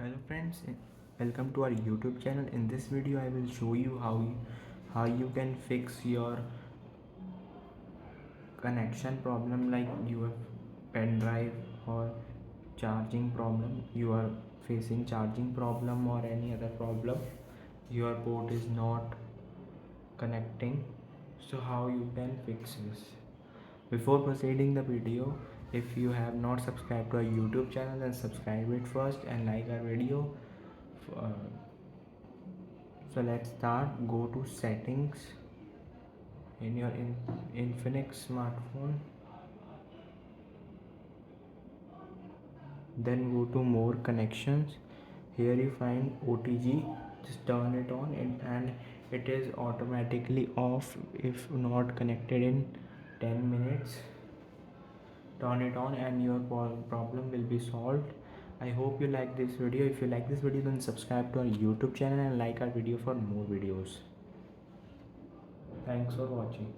Hello friends, welcome to our YouTube channel. In this video I will show you how you can fix your connection problem, like your pen drive or charging problem. You are facing charging problem or any other problem, your port is not connecting. So how you can fix this? Before proceeding the video, if you have not subscribed to our YouTube channel, then subscribe it first and like our video. uh, So let's start. Go to settings in your infinix smartphone, then go to more connections. Here you find OTG. Just turn it on, and it is automatically off if not connected in 10 minutes. Turn it on and your problem will be solved. I hope you like this video. If you like this video, then subscribe to our YouTube channel and like our video for more videos. Thanks for watching.